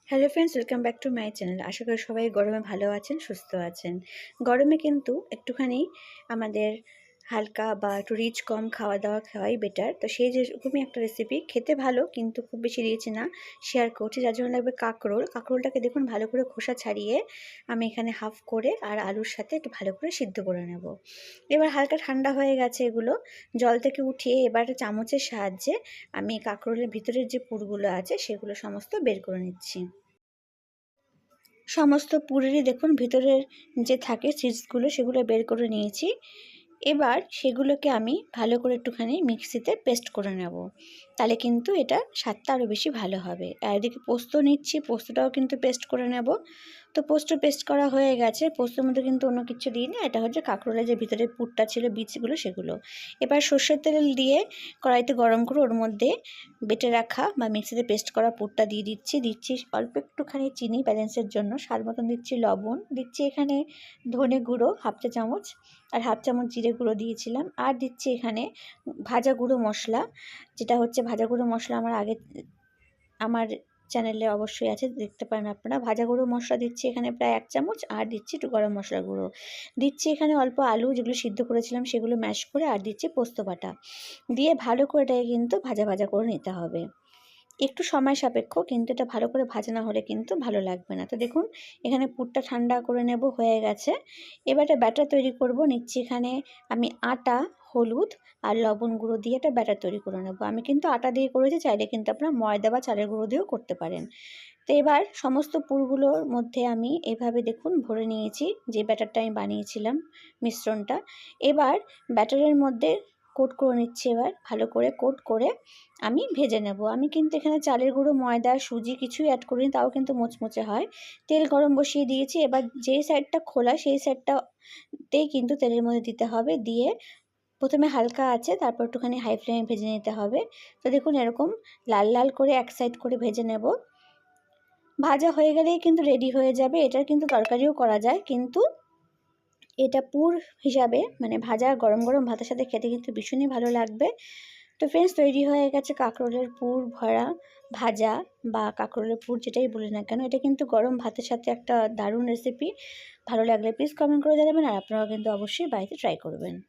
Hello friends, welcome back to my channel. আশা করি সবাই গরমে ভালো আছেন, সুস্থ আছেন। গরমে কিন্তু একটুখানি আমাদের হালকা বা একটু রিচ কম খাওয়া দাওয়া খাওয়াই বেটার। তো সেই যেরকমই একটা রেসিপি, খেতে ভালো কিন্তু খুব বেশি রিচ না, শেয়ার করছি। যার জন্য লাগবে কাঁকরোল। কাঁকরোলটাকে দেখুন ভালো করে খোসা ছাড়িয়ে আমি এখানে হাফ করে আর আলুর সাথে একটু ভালো করে সিদ্ধ করে নেব। এবার হালকা ঠান্ডা হয়ে গেছে এগুলো, জল থেকে উঠিয়ে এবার একটা চামচের সাহায্যে আমি কাঁকরোলের ভিতরের যে পুরগুলো আছে সেগুলো সমস্ত বের করে নিচ্ছি। সমস্ত পুরেরই দেখুন ভিতরের যে থাকে সিডসগুলো সেগুলো বের করে নিয়েছি। এবার সেগুলোকে আমি ভালো করে একটুখানি মিক্সিতে পেস্ট করে নেব, তাহলে কিন্তু এটা স্বাদটা আরও বেশি ভালো হবে। আর এদিকে পোস্ত নিচ্ছি, পোস্তটাও কিন্তু পেস্ট করে নেব। তো পোস্ত পেস্ট করা হয়ে গেছে। পোস্তর মধ্যে কিন্তু অন্য কিছু দিই না, এটা হচ্ছে কাঁকরোলের যে ভিতরে পুরটা ছিল, বীজগুলো, সেগুলো। এবার সর্ষের তেল দিয়ে কড়াইতে গরম করে ওর মধ্যে বেটে রাখা বা মিক্সিতে পেস্ট করা পুরটা দিয়ে দিচ্ছি অল্প একটুখানি চিনি ব্যালেন্সের জন্য, স্বাদ মতন দিচ্ছি লবণ, দিচ্ছি এখানে ধনে গুঁড়ো হাফ চা চামচ, আর হাফ চামচ জিরে গুঁড়ো দিয়েছিলাম, আর দিচ্ছি এখানে ভাজা গুঁড়ো মশলা, যেটা হচ্ছে ভাজা গুঁড়ো মশলা আমার চ্যানেলে অবশ্যই আছে, দেখতে পারেন আপনারা। ভাজা গুঁড়ো মশলা দিচ্ছি এখানে প্রায় 1 চামচ, আর দিচ্ছি একটু গরম মশলা গুঁড়ো, দিচ্ছি এখানে অল্প আলু যেগুলো সিদ্ধ করেছিলাম সেগুলো ম্যাশ করে, আর দিচ্ছি পোস্ত বাটা দিয়ে ভালো করে এটাকে কিন্তু ভাজা ভাজা করে নিতে হবে। একটু সময় সাপেক্ষ, কিন্তু এটা ভালো করে ভাজা না হলে কিন্তু ভালো লাগবে না। তো দেখুন এখানে পুরটা ঠান্ডা করে নেব, হয়ে গেছে। এবার একটা ব্যাটার তৈরি করব। নিচ্ছি এখানে আমি আটা, হলুদ আর লবণ গুঁড়ো দিয়ে একটা ব্যাটার তৈরি করে নেব। আমি কিন্তু আটা দিয়ে করেছি, চাইলে কিন্তু আপনারা ময়দা বা চালের গুঁড়ো দিয়েও করতে পারেন। তো এবার সমস্ত পুরগুলোর মধ্যে আমি এভাবে দেখুন ভরে নিয়েছি, যে ব্যাটারটা আমি বানিয়েছিলাম মিশ্রণটা। এবার ব্যাটারের মধ্যে কোট করে নিচ্ছি। এবার ভালো করে কোট করে আমি ভেজে নেব। আমি কিন্তু এখানে চালের গুঁড়ো, ময়দা, সুজি কিছুই অ্যাড করিনি, তাও কিন্তু মুচমুচে হয়। তেল গরম বসিয়ে দিয়েছি। এবার যেই সাইডটা খোলা সেই সাইডটাতেই কিন্তু তেলের মধ্যে দিতে হবে, দিয়ে প্রথমে হালকা আছে, তারপর একটুখানি হাই ফ্লেমে ভেজে নিতে হবে। তো দেখুন এরকম লাল লাল করে এক সাইড করে ভেজে নেব। ভাজা হয়ে গেলেই কিন্তু রেডি হয়ে যাবে। এটার কিন্তু তরকারিও করা যায়, কিন্তু এটা পুর হিসাবে, মানে ভাজা গরম গরম ভাতের সাথে খেতে কিন্তু ভীষণই ভালো লাগবে। তো ফ্রেন্ডস, তৈরি হয়ে গেছে কাঁকরোলের পুর ভরা ভাজা বা কাঁকরোলের পুর, যেটাই বলি না কেন। এটা কিন্তু গরম ভাতের সাথে একটা দারুণ রেসিপি। ভালো লাগলে প্লিজ কমেন্ট করে জানাবেন, আর আপনারাও কিন্তু অবশ্যই বাড়িতে ট্রাই করবেন।